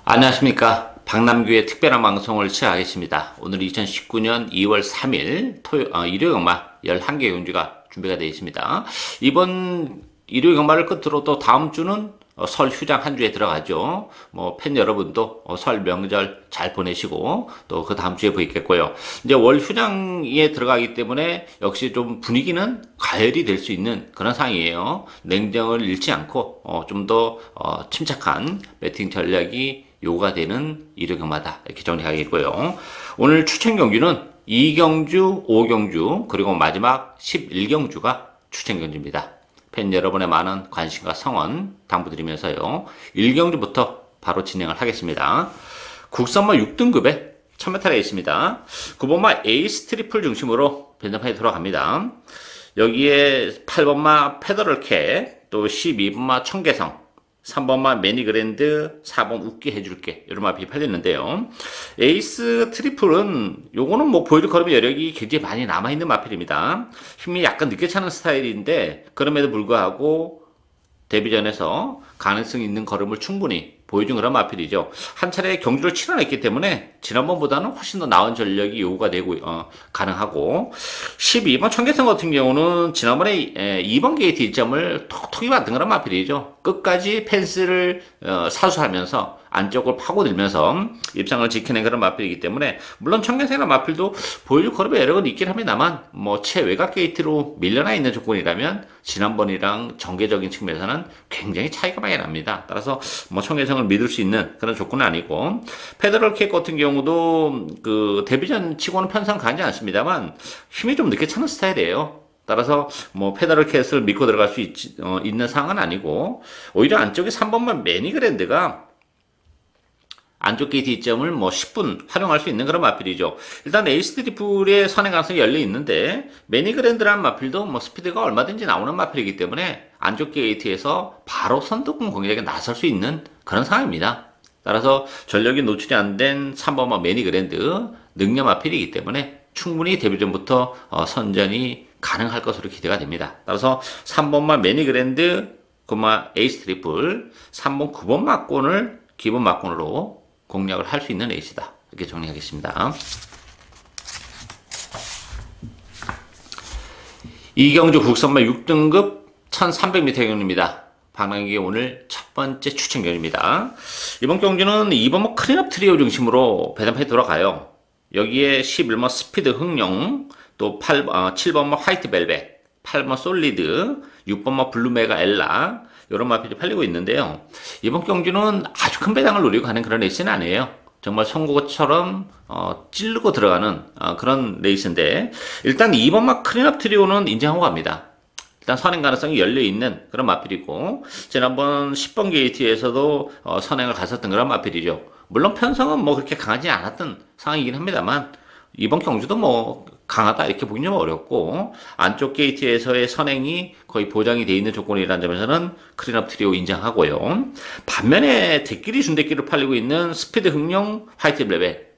안녕하십니까. 박남규의 특별한 방송을 시작하겠습니다. 오늘 2019년 2월 3일 일요일 경마 11개 경주가 준비가 되어 있습니다. 이번 일요일 경마를 끝으로 또 다음 주는 설 휴장 한 주에 들어가죠. 팬 여러분도 설 명절 잘 보내시고 또 그 다음 주에 뵙겠고요. 이제 월 휴장에 들어가기 때문에 역시 좀 분위기는 가열이 될 수 있는 그런 상황이에요. 냉정을 잃지 않고 좀 더 침착한 배팅 전략이 요구가 되는 일요 경마다 이렇게 정리하겠고요. 오늘 추천 경주는 2경주, 5경주 그리고 마지막 11경주가 추천 경주입니다. 팬 여러분의 많은 관심과 성원 당부드리면서요. 1경주부터 바로 진행을 하겠습니다. 국산마 6등급에 1000m에 있습니다. 9번마 에이스 트리플 중심으로 변전판이 돌아갑니다. 여기에 8번마 페더럴캣, 또 12번마 청계성, 3번마 매니그랜드, 4번 웃게 해줄게 이런 마필이 팔렸는데요. 에이스 트리플은 요거는 보여줄 걸음의 여력이 굉장히 많이 남아있는 마필입니다. 힘이 약간 늦게 차는 스타일인데 그럼에도 불구하고 데뷔전에서 가능성 있는 걸음을 충분히 보여준 그런 마필이죠. 한 차례 경주를 치러냈기 때문에 지난번보다는 훨씬 더 나은 전력이 요구가 되고 가능하고 12번 청계성 같은 경우는 지난번에 2번 게이트 1점을 톡톡히 받은 그런 마필이죠. 끝까지 펜스를 사수하면서 안쪽을 파고들면서 입상을 지켜낸 그런 마필이기 때문에 물론 청계성이나 마필도 보여줄 걸음의 여력은 있긴 합니다만 최외곽 게이트로 밀려나 있는 조건이라면 지난번이랑 전개적인 측면에서는 굉장히 차이가 많이 납니다. 따라서 청계성을 믿을 수 있는 그런 조건은 아니고 페더럴캣 같은 경우도 그 데뷔전 치고는 편성 가지 않습니다만 힘이 좀 늦게 차는 스타일이에요. 따라서 페더럴캣을 믿고 들어갈 수 있는 상황은 아니고 오히려 안쪽에 3번만 매니그랜드가 안쪽 게이트 2점을 10분 활용할 수 있는 그런 마필이죠. 일단 에이스 트리플의 선행 가능성이 열려 있는데 매니그랜드라는 마필도 스피드가 얼마든지 나오는 마필이기 때문에 안쪽 게이트에서 바로 선두권 공략에 나설 수 있는 그런 상황입니다. 따라서 전력이 노출이 안 된 3번마 매니그랜드 능력 마필이기 때문에 충분히 데뷔전부터 선전이 가능할 것으로 기대가 됩니다. 따라서 3번마 매니그랜드, 에이스 트리플, 3번 9번 막권을 기본 막권으로 공략을 할 수 있는 레이스다. 이렇게 정리하겠습니다. 이경주 국선마 6등급 1300m 경주입니다. 박남규의 오늘 첫 번째 추천 경주입니다. 이번 경주는 2번마 클린업 트리오 중심으로 배당판이 돌아가요. 여기에 11번 스피드 흥룡, 또 7번마 화이트 벨벳, 8번 솔리드, 6번마 블루메가 엘라 이런 마필이 팔리고 있는데요. 이번 경주는 아주 큰 배당을 노리고 가는 그런 레이스는 아니에요. 정말 송곳처럼 찌르고 들어가는 그런 레이스인데 일단 2번마 클린업 트리오는 인정하고 갑니다. 일단 선행 가능성이 열려있는 그런 마필이고 지난번 10번 게이트에서도 선행을 갔었던 그런 마필이죠. 물론 편성은 그렇게 강하지 않았던 상황이긴 합니다만 이번 경주도 강하다 이렇게 보기는 좀 어렵고 안쪽 게이트에서의 선행이 거의 보장이 되어 있는 조건이라는 점에서는 클린업 트리오 인정하고요. 반면에 대끼리 준대끼리로 팔리고 있는 스피드 흥룡 화이트 벨벳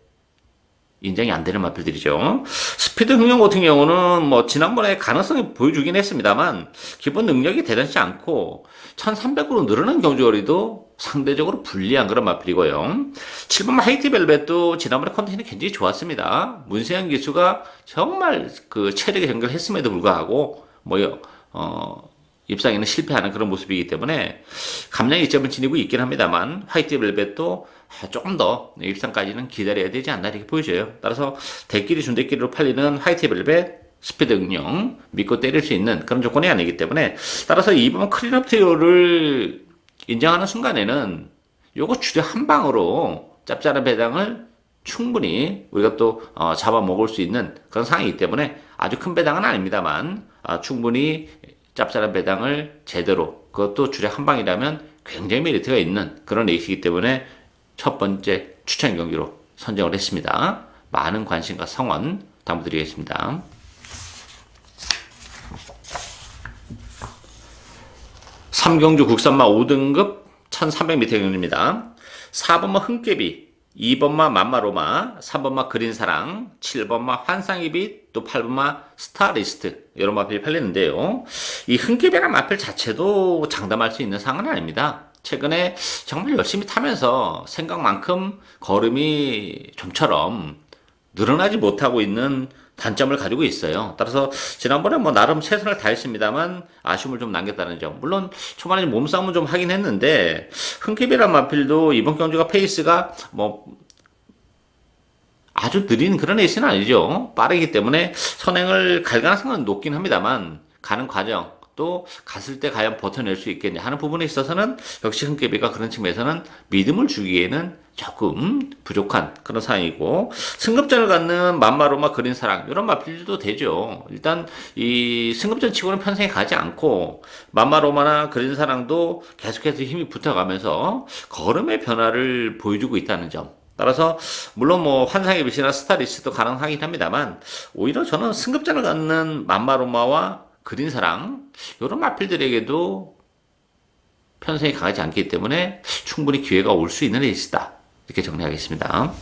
인정이 안 되는 마필들이죠. 스피드 흥룡 같은 경우는 지난번에 가능성이 보여주긴 했습니다만 기본 능력이 대단치 않고 1300으로 늘어난 경주거리도 상대적으로 불리한 그런 마필이고요. 7번 화이트 벨벳도 지난번에 컨디션이 굉장히 좋았습니다. 문세영 기수가 정말 그 체력에 연결했음에도 불구하고 입상에는 실패하는 그런 모습이기 때문에 감량 이점을 지니고 있긴 합니다만 화이트 벨벳도 조금 더 입상까지는 기다려야 되지 않나 이렇게 보여져요. 따라서 대끼리 준대끼리로 팔리는 화이트 벨벳 스피드 응용 믿고 때릴 수 있는 그런 조건이 아니기 때문에 따라서 이번 클린업 트리오를 인정하는 순간에는 요거 주제 한 방으로 짭짤한 배당을 충분히 우리가 또 잡아먹을 수 있는 그런 상황이기 때문에 아주 큰 배당은 아닙니다만 충분히 짭짤한 배당을 제대로 그것도 주력 한 방이라면 굉장히 메리트가 있는 그런 레이스이기 때문에 첫 번째 추천 경기로 선정을 했습니다. 많은 관심과 성원 당부드리겠습니다. 3경주 국산마 5등급 1300m 경주입니다. 4번마 흥깨비, 2번마 맘마로마, 3번마 그린사랑, 7번마 환상이빛, 또 8번마 스타리스트 이런 마필이 팔리는데요. 이 흥깨비라는 마필 자체도 장담할 수 있는 상황은 아닙니다. 최근에 정말 열심히 타면서 생각만큼 걸음이 좀처럼 늘어나지 못하고 있는 단점을 가지고 있어요. 따라서 지난번에 뭐 나름 최선을 다했습니다만 아쉬움을 좀 남겼다는 점. 물론 초반에 몸싸움은 좀 하긴 했는데 흥kép이란 마필도 이번 경주가 페이스가 뭐 아주 느린 그런 레이스는 아니죠. 빠르기 때문에 선행을 갈 가능성은 높긴 합니다만 가는 과정 또 갔을 때 과연 버텨낼 수 있겠냐 하는 부분에 있어서는 역시 흥깨비가 그런 측면에서는 믿음을 주기에는 조금 부족한 그런 상황이고 승급전을 갖는 만마로마 그린 사랑 이런 마필도 되죠. 일단 이 승급전 치고는 편성에 가지 않고 만마로마나 그린 사랑도 계속해서 힘이 붙어가면서 걸음의 변화를 보여주고 있다는 점. 따라서 물론 뭐 환상의 빛이나 스타리스도 가능하긴 합니다만 오히려 저는 승급전을 갖는 만마로마와 그린사랑 이런 마필들에게도 편성이 강하지 않기 때문에 충분히 기회가 올 수 있는 레이스다 이렇게 정리하겠습니다.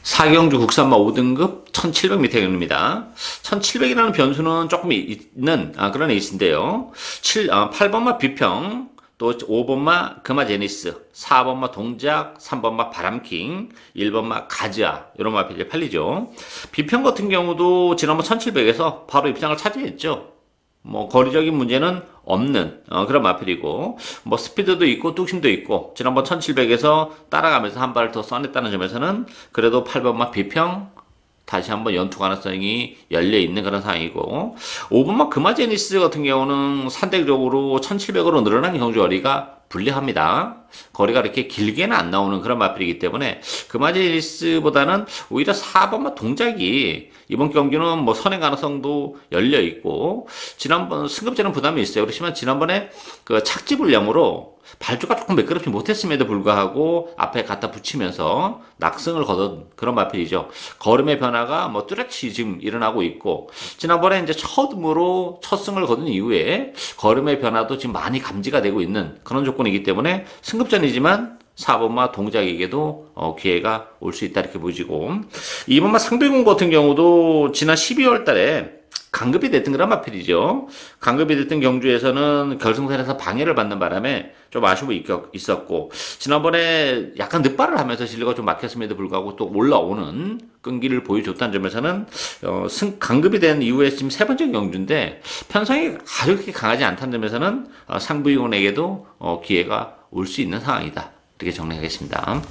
사경주 국산마 5등급 1700m 경입니다. 1700이라는 변수는 조금 있는 그런 레이스인데요. 8번마 비평 또 5번마 금화제니스, 4번마 동작, 3번마 바람킹, 1번마 가즈아 이런 마필이 팔리죠. 비평 같은 경우도 지난번 1700에서 바로 입장을 차지했죠. 뭐 거리적인 문제는 없는 그런 마필이고 뭐 스피드도 있고 뚝심도 있고 지난번 1700에서 따라가면서 한 발을 더 써냈다는 점에서는 그래도 8번마 비평 다시 한번 연투 가능성이 열려 있는 그런 상황이고 5번마 금화제니스 같은 경우는 산대적으로 1700으로 늘어난 경주 거리가 불리합니다. 거리가 이렇게 길게는 안 나오는 그런 마필이기 때문에 금화제니스보다는 오히려 4번마 동작이 이번 경기는 뭐 선행 가능성도 열려 있고 지난번 승급제는 부담이 있어요. 그렇지만 지난번에 그 착지 불량으로 발주가 조금 매끄럽지 못했음에도 불구하고 앞에 갖다 붙이면서 낙승을 거둔 그런 마필이죠. 걸음의 변화가 뭐 뚜렷이 지금 일어나고 있고 지난번에 이제 처음으로 첫 승을 거둔 이후에 걸음의 변화도 지금 많이 감지가 되고 있는 그런 조건이기 때문에 승급전이지만 4번마 동작에게도 기회가 올 수 있다 이렇게 보여지고 2번마 상대공 같은 경우도 지난 12월 달에 강급이 됐던 그런 마필이죠. 강급이 됐던 경주에서는 결승선에서 방해를 받는 바람에 좀 아쉬움이 있었고 지난번에 약간 늦발을 하면서 진리가 좀 막혔음에도 불구하고 또 올라오는 끈기를 보여줬다는 점에서는 강급이 된 이후에 지금 세 번째 경주인데 편성이 아주 그렇게 강하지 않다는 점에서는 상부위원에게도 기회가 올 수 있는 상황이다 이렇게 정리하겠습니다.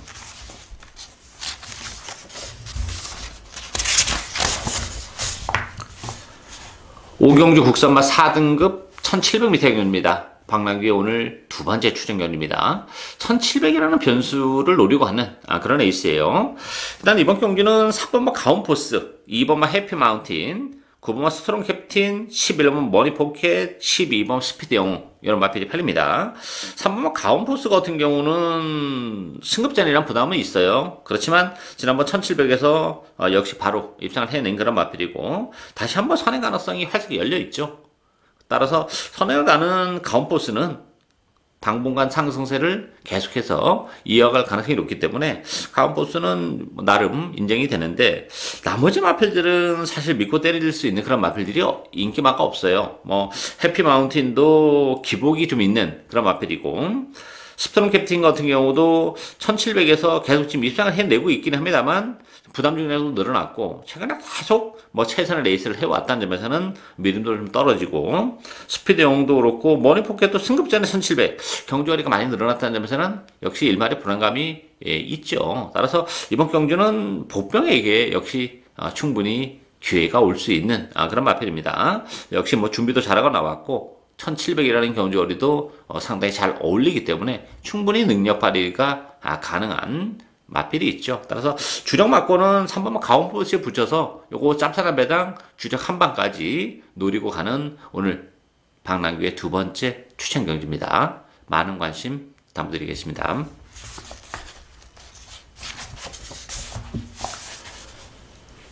오경주 국산마 4등급 1700m 경입니다. 박남규의 오늘 두 번째 추천경입니다. 1700이라는 변수를 노리고 하는 그런 에이스예요. 일단 이번 경기는 3번마 가온포스, 2번마 해피마운틴, 9번마 스트롱 캡틴, 11번마 머니포켓, 12번 스피드 영웅 이런 마필이 팔립니다. 3번마 가온포스 같은 경우는 승급전이란 부담은 있어요. 그렇지만 지난번 1700에서 역시 바로 입상을 해낸 그런 마필이고 다시 한번 선행 가능성이 활짝 열려 있죠. 따라서 선행을 가는 가온포스는 당분간 상승세를 계속해서 이어갈 가능성이 높기 때문에 가온포스는 나름 인정이 되는데 나머지 마필들은 사실 믿고 때릴 수 있는 그런 마필들이 인기마가 없어요. 뭐 해피마운틴도 기복이 좀 있는 그런 마필이고 스트롱 캡틴 같은 경우도 1700에서 계속 지금 입상을 해내고 있긴 합니다만 부담 중에도 늘어났고 최근에 계속 뭐 최선의 레이스를 해왔다는 점에서는 믿음도 좀 떨어지고 스피드 영웅도 그렇고 머니포켓도 승급전에 1700 경주거리가 많이 늘어났다는 점에서는 역시 일말의 불안감이 있죠. 따라서 이번 경주는 복병에게 역시 충분히 기회가 올 수 있는 그런 마필입니다. 역시 뭐 준비도 잘하고 나왔고 1700이라는 경주거리도 상당히 잘 어울리기 때문에 충분히 능력 발휘가 가능한 마필이 있죠. 따라서 주력 막고는 3번만 가온포스에 붙여서 요거 짭짤한 배당 주력 한 방까지 노리고 가는 오늘 박남규의 두 번째 추천 경주입니다. 많은 관심 부탁드리겠습니다.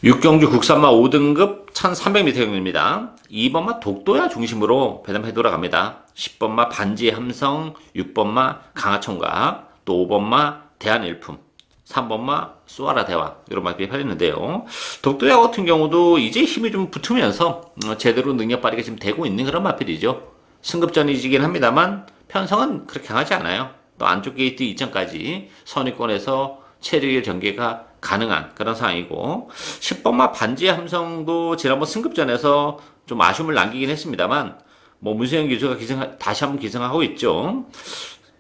육경주 국산마 5등급 1300m 경입니다. 2번마 독도야 중심으로 배당해 돌아갑니다. 10번마 반지의 함성, 6번마 강하청각, 또 5번마 대한일품, 3번마 수아라 대왕 이런 마필이 팔렸는데요. 독도야 같은 경우도 이제 힘이 좀 붙으면서 제대로 능력 발휘가 지금 되고 있는 그런 마필이죠. 승급전이긴 합니다만 편성은 그렇게 강하지 않아요. 또 안쪽 게이트 이전까지 선위권에서 체력의 전개가 가능한 그런 상황이고 10번마 반지의 함성도 지난번 승급전에서 좀 아쉬움을 남기긴 했습니다만 뭐 문세영 기수가 다시 한번 기승하고 있죠.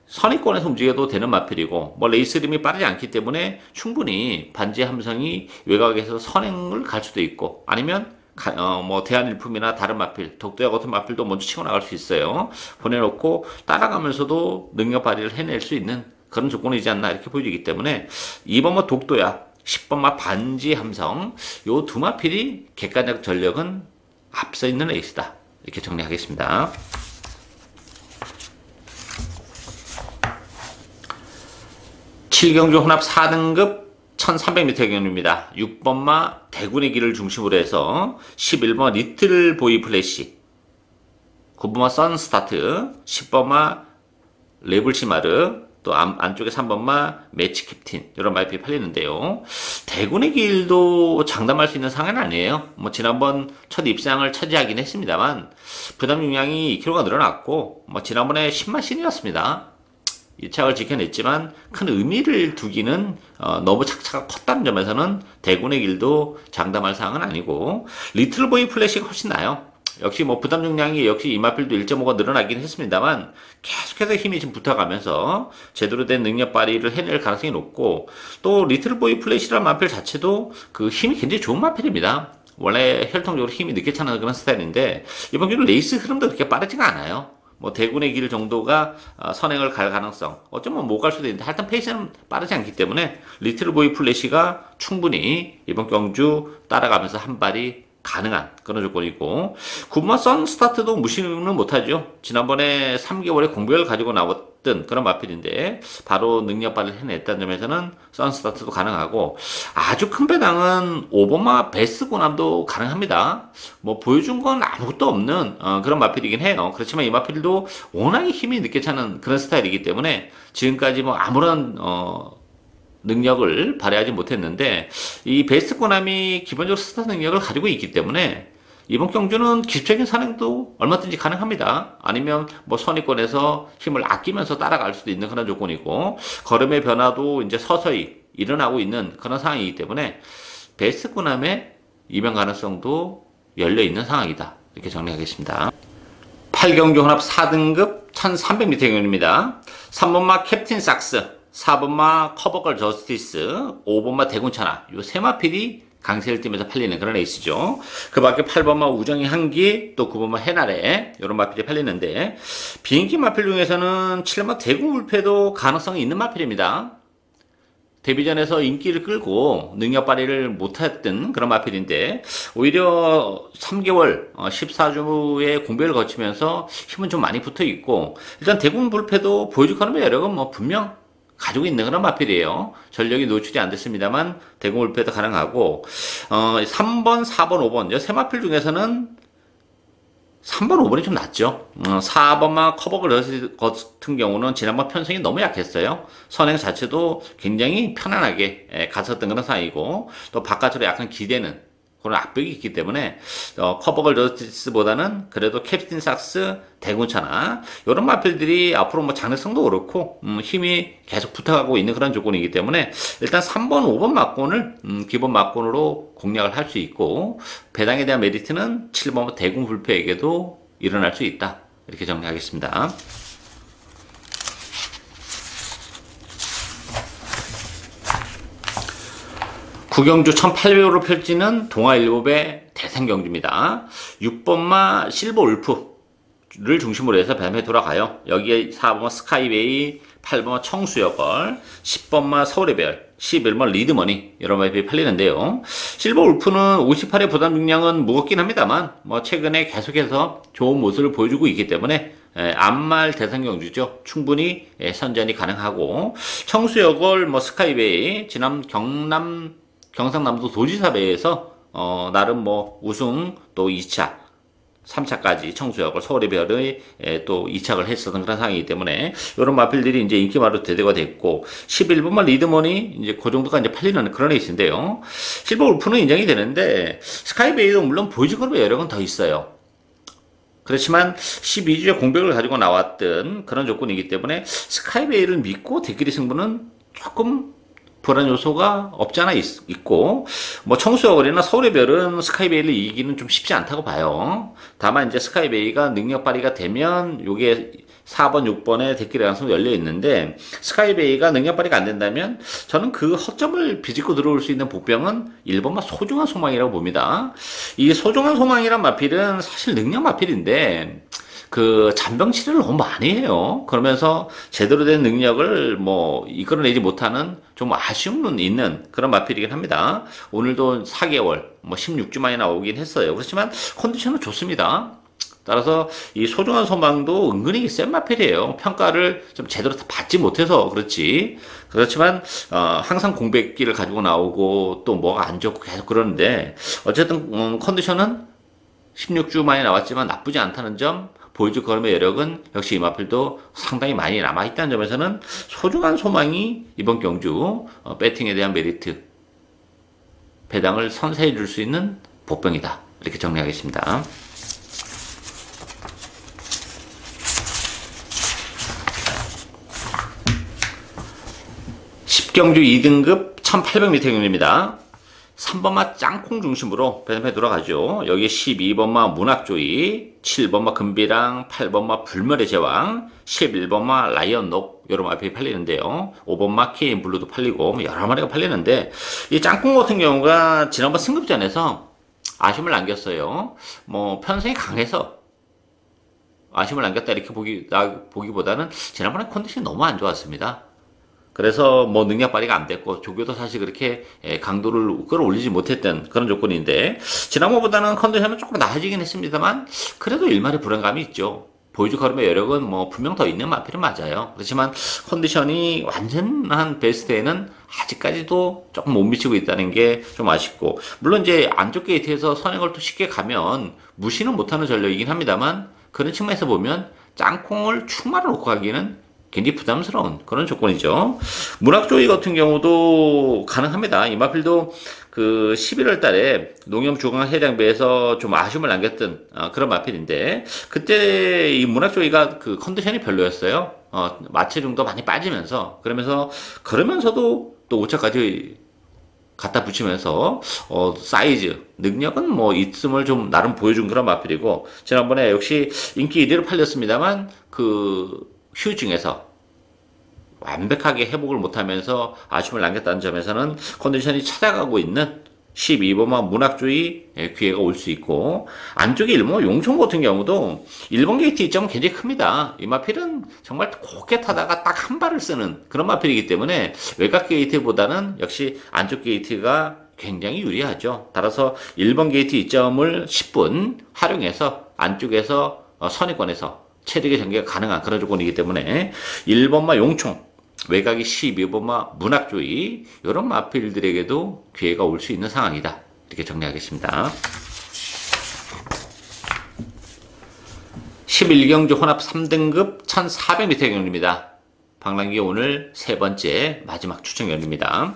선위권에서 움직여도 되는 마필이고 뭐 레이스 림이 빠르지 않기 때문에 충분히 반지의 함성이 외곽에서 선행을 갈 수도 있고 아니면 뭐 대한일품이나 다른 마필, 독도야 같은 마필도 먼저 치고 나갈 수 있어요. 보내놓고 따라가면서도 능력 발휘를 해낼 수 있는 그런 조건이지 않나 이렇게 보여지기 때문에 2번마 독도야, 10번마 반지의 함성 요 두 마필이 객관적 전력은 앞서 있는 레이스다 이렇게 정리하겠습니다. 7경주 혼합 4등급 1300m 경주입니다. 6번마 대군의 길을 중심으로 해서 11번 리틀 보이 플래시, 9번마 선스타트, 10번마 레블시마르, 또 안쪽에 3번마 매치 캡틴 이런 마이피 팔리는데요. 대군의 길도 장담할 수 있는 상황은 아니에요. 뭐 지난번 첫 입상을 차지하긴 했습니다만 부담 용량이 2kg가 늘어났고 뭐 지난번에 10만 씬이었습니다. 이 착을 지켜냈지만 큰 의미를 두기는 너무 착차가 컸다는 점에서는 대군의 길도 장담할 사항은 아니고 리틀보이 플래시가 훨씬 나아요. 역시 뭐 부담 용량이 역시 이마필도 1.5가 늘어나긴 했습니다만 계속해서 힘이 지금 붙어가면서 제대로 된 능력 발휘를 해낼 가능성이 높고 또 리틀보이 플래시라는 마필 자체도 그 힘이 굉장히 좋은 마필입니다. 원래 혈통적으로 힘이 늦게 차는 그런 스타일인데 이번 기로 레이스 흐름도 그렇게 빠르지가 않아요. 뭐 대군의 길 정도가 선행을 갈 가능성 어쩌면 못 갈 수도 있는데 하여튼 페이스는 빠르지 않기 때문에 리틀보이 플래시가 충분히 이번 경주 따라가면서 한 발이 가능한 그런 조건이고 9번 선스타트도 무시는 못하죠. 지난번에 3개월의 공백을 가지고 나왔던 그런 마필인데 바로 능력 발휘를 해냈다는 점에서는 선스타트도 가능하고 아주 큰 배당은 5번마 베스 고남도 가능합니다. 뭐 보여준 건 아무것도 없는 그런 마필이긴 해요. 그렇지만 이 마필도 워낙에 힘이 늦게 차는 그런 스타일이기 때문에 지금까지 뭐 아무런 능력을 발휘하지 못했는데 이 베스트 코남이 기본적으로 스타 능력을 가지고 있기 때문에 이번 경주는 기술적인 선행도 얼마든지 가능합니다. 아니면 뭐 선위권에서 힘을 아끼면서 따라갈 수도 있는 그런 조건이고 걸음의 변화도 이제 서서히 일어나고 있는 그런 상황이기 때문에 베스트 코남의 이변 가능성도 열려 있는 상황이다 이렇게 정리하겠습니다. 8경주 혼합 4등급 1300m 경주입니다. 3번마 캡틴 삭스, 4번마 커버걸 저스티스, 5번마 대군천하 요 세 마필이 강세를 띠면서 팔리는 그런 레이스죠. 그 밖에 8번마 우정의 한기, 또 9번마 해나래 이런 마필이 팔리는데 비인기 마필 중에서는 7번마 대군불패도 가능성이 있는 마필입니다. 데뷔전에서 인기를 끌고 능력 발휘를 못했던 그런 마필인데 오히려 3개월 14주의 공백을 거치면서 힘은 좀 많이 붙어 있고 일단 대군불패도 보여줄 거는 여력은 뭐 분명 가지고 있는 그런 마필이에요. 전력이 노출이 안 됐습니다만 대군불패도 가능하고 3번, 4번, 5번 이 세 마필 중에서는 3번, 5번이 좀 낫죠. 4번만 커버걸 같은 경우는 지난번 편성이 너무 약했어요. 선행 자체도 굉장히 편안하게 갔었던 그런 상황이고 또 바깥으로 약간 기대는 그런 압력이 있기 때문에 커버걸 저스티스보다는 그래도 캡틴 삭스, 대군차나 이런 마필들이 앞으로 뭐 장래성도 그렇고 힘이 계속 붙어가고 있는 그런 조건이기 때문에 일단 3번, 5번 막권을 기본 막권으로 공략을 할 수 있고 배당에 대한 메리트는 7번 대군 불패에게도 일어날 수 있다 이렇게 정리하겠습니다. 9경주 1800으로 펼치는 동아일보배 대상경주입니다. 6번마 실버 울프를 중심으로 해서 배당에 돌아가요. 여기에 4번마 스카이베이, 8번마 청수여걸, 10번마 서울의 별, 11번 리드머니 여러 마필이 팔리는데요. 실버 울프는 58의 부담 중량은 무겁긴 합니다만 뭐 최근에 계속해서 좋은 모습을 보여주고 있기 때문에 암말 대상경주죠. 충분히 선전이 가능하고 청수여걸, 뭐 스카이베이, 지난 경상남도 도지사배에서 나름 뭐 우승 또 2차 3차까지 청수역을 서울의 별의 또 이착을 했었던 그런 상황이기 때문에 이런 마필들이 이제 인기마로 대두가 됐고 11번만 리드머니 이제 그 정도가 이제 팔리는 그런 레이스인데요. 실버 울프는 인정이 되는데 스카이베이도 물론 보이즈클럽의 여력은 더 있어요. 그렇지만 12주에 공백을 가지고 나왔던 그런 조건이기 때문에 스카이베이를 믿고 대끼리 승부는 조금 불안 요소가 없지 않아 있고, 뭐 청수어거리나 서울의 별은 스카이베이를 이기기는 좀 쉽지 않다고 봐요. 다만 이제 스카이베이가 능력 발휘가 되면 요게 4번, 6번에 대끼리 가능성이 열려 있는데 스카이베이가 능력 발휘가 안 된다면 저는 그 허점을 비집고 들어올 수 있는 보병은 1번만 소중한 소망이라고 봅니다. 이 소중한 소망이란 마필은 사실 능력 마필인데 그 잔병 치료를 너무 많이 해요. 그러면서 제대로 된 능력을 뭐 이끌어내지 못하는 좀 아쉬움은 있는 그런 마필이긴 합니다. 오늘도 4개월, 뭐 16주 만에 나오긴 했어요. 그렇지만 컨디션은 좋습니다. 따라서 이 소중한 소망도 은근히 센 마필이에요. 평가를 좀 제대로 받지 못해서 그렇지. 그렇지만 항상 공백기를 가지고 나오고 또 뭐가 안 좋고 계속 그러는데 어쨌든 컨디션은 16주 만에 나왔지만 나쁘지 않다는 점, 보이즈 걸음의 여력은 역시 이 마필도 상당히 많이 남아있다는 점에서는 소중한 소망이 이번 경주 배팅에 대한 메리트, 배당을 선사해 줄 수 있는 복병이다. 이렇게 정리하겠습니다. 10경주 2등급 1800m 경주입니다. 3번마 짱콩 중심으로 배점해 돌아가죠. 여기 12번마 문학조이, 7번마 금비랑, 8번마 불멸의 제왕, 11번마 라이언녹 여러 마필이 팔리는데요. 5번마 케인 블루도 팔리고 여러 마리가 팔리는데 이 짱콩 같은 경우가 지난번 승급전에서 아쉬움을 남겼어요. 뭐 편성이 강해서 아쉬움을 남겼다 이렇게 보기보다는 지난번에 컨디션이 너무 안 좋았습니다. 그래서 뭐 능력 발휘가 안 됐고 조교도 사실 그렇게 강도를 끌어올리지 못했던 그런 조건인데 지난번보다는 컨디션은 조금 나아지긴 했습니다만 그래도 일말의 불안감이 있죠. 보이즈 걸음의 여력은 뭐 분명 더 있는 마필은 맞아요. 그렇지만 컨디션이 완전한 베스트에는 아직까지도 조금 못 미치고 있다는 게 좀 아쉽고 물론 이제 안쪽 게이트에서 선행을 또 쉽게 가면 무시는 못하는 전력이긴 합니다만 그런 측면에서 보면 짱콩을 충마를 놓고 가기는 굉장히 부담스러운 그런 조건이죠. 문학조이 같은 경우도 가능합니다. 이 마필도 그 11월 달에 농협중앙해장배에서 좀 아쉬움을 남겼던 그런 마필인데 그때 이 문학조이가 그 컨디션이 별로였어요. 마체중도 많이 빠지면서 그러면서도 또 5차까지 갖다 붙이면서 사이즈 능력은 뭐 있음을 좀 나름 보여준 그런 마필이고 지난번에 역시 인기 1위로 팔렸습니다만 그 휴증에서 완벽하게 회복을 못하면서 아쉬움을 남겼다는 점에서는 컨디션이 찾아가고 있는 12번만 문학주의 기회가 올 수 있고 안쪽에 1번 용총 같은 경우도 1번 게이트 이점은 굉장히 큽니다. 이 마필은 정말 곱게 타다가 딱 한 발을 쓰는 그런 마필이기 때문에 외곽 게이트보다는 역시 안쪽 게이트가 굉장히 유리하죠. 따라서 1번 게이트 이점을 10분 활용해서 안쪽에서 선의권에서 체력의 전개가 가능한 그런 조건이기 때문에 1번마 용총, 외곽이 12번마 문학조이 이런 마필들에게도 기회가 올 수 있는 상황이다. 이렇게 정리하겠습니다. 11경주 혼합 3등급 1400m 경주입니다. 방랑기 오늘 세 번째 마지막 추천 경주입니다.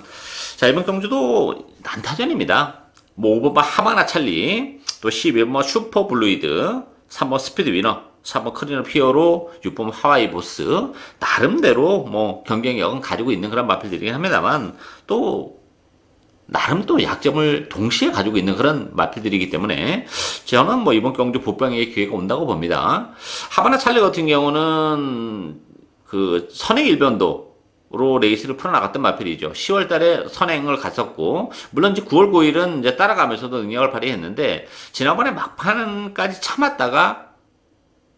자, 이번 경주도 난타전입니다. 뭐 5번마 하바나 찰리, 또 11번마 슈퍼 블루이드, 3번 스피드 위너, 4번 크리너 피어로, 6번 하와이 보스 나름대로 뭐 경쟁력은 가지고 있는 그런 마필들이긴 합니다만 또 나름 또 약점을 동시에 가지고 있는 그런 마필들이기 때문에 저는 뭐 이번 경주 복병의 기회가 온다고 봅니다. 하바나 찰리 같은 경우는 그 선행 일변도로 레이스를 풀어나갔던 마필이죠. 10월 달에 선행을 갔었고, 물론 이제 9월 9일은 이제 따라가면서도 능력을 발휘했는데, 지난번에 막판까지 참았다가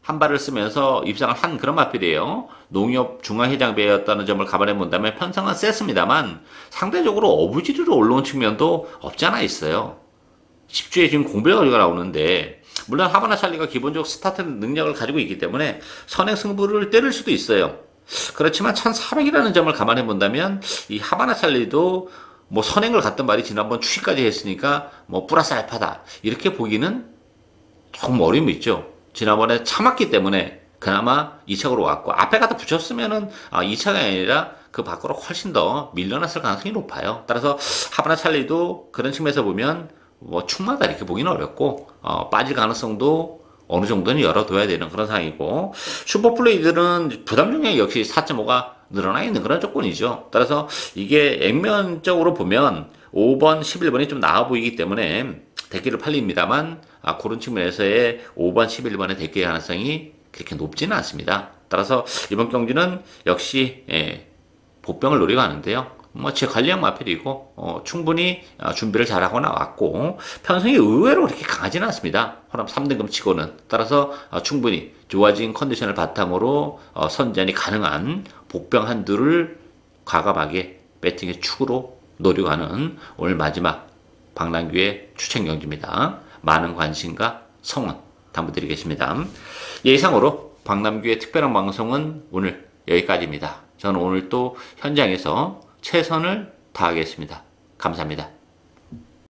한 발을 쓰면서 입상을 한 그런 마필이에요. 농협 중앙회장배였다는 점을 감안해 본다면 편성은 셌습니다만 상대적으로 어부지리로 올라온 측면도 없지 않아 있어요. 10주에 지금 공백거리가 나오는데 물론 하바나 찰리가 기본적 스타트 능력을 가지고 있기 때문에 선행 승부를 때릴 수도 있어요. 그렇지만 1400이라는 점을 감안해 본다면 이 하바나 찰리도 뭐 선행을 갔던 말이 지난번 추위까지 했으니까 뭐 플러스 알파다 이렇게 보기는 조금 어려움이 있죠. 지난번에 참았기 때문에 그나마 2착으로 왔고, 앞에 갖다 붙였으면은 2차가 아니라 그 밖으로 훨씬 더 밀려났을 가능성이 높아요. 따라서 하바나 찰리도 그런 측면에서 보면 뭐 충마다 이렇게 보기는 어렵고, 빠질 가능성도 어느 정도는 열어둬야 되는 그런 상황이고, 슈퍼플레이들은 부담 중에 역시 4.5가 늘어나 있는 그런 조건이죠. 따라서 이게 액면적으로 보면 5번, 11번이 좀 나아 보이기 때문에 대기를 팔립니다만, 그런 측면에서의 5번, 11번의 대기 가능성이 그렇게 높지는 않습니다. 따라서 이번 경기는 역시 복병을 노리고 하는데요. 뭐 제 관리형 마필이고 충분히 준비를 잘하고 나왔고 편성이 의외로 그렇게 강하지는 않습니다. 호남 3등급 치고는. 따라서 충분히 좋아진 컨디션을 바탕으로 선전이 가능한 복병 한두를 과감하게 배팅의 축으로 노리고 하는 오늘 마지막 박남규의 추천 경기입니다. 많은 관심과 성원 당부드리겠습니다. 예상으로 박남규의 특별한 방송은 오늘 여기까지입니다. 저는 오늘 또 현장에서 최선을 다하겠습니다. 감사합니다.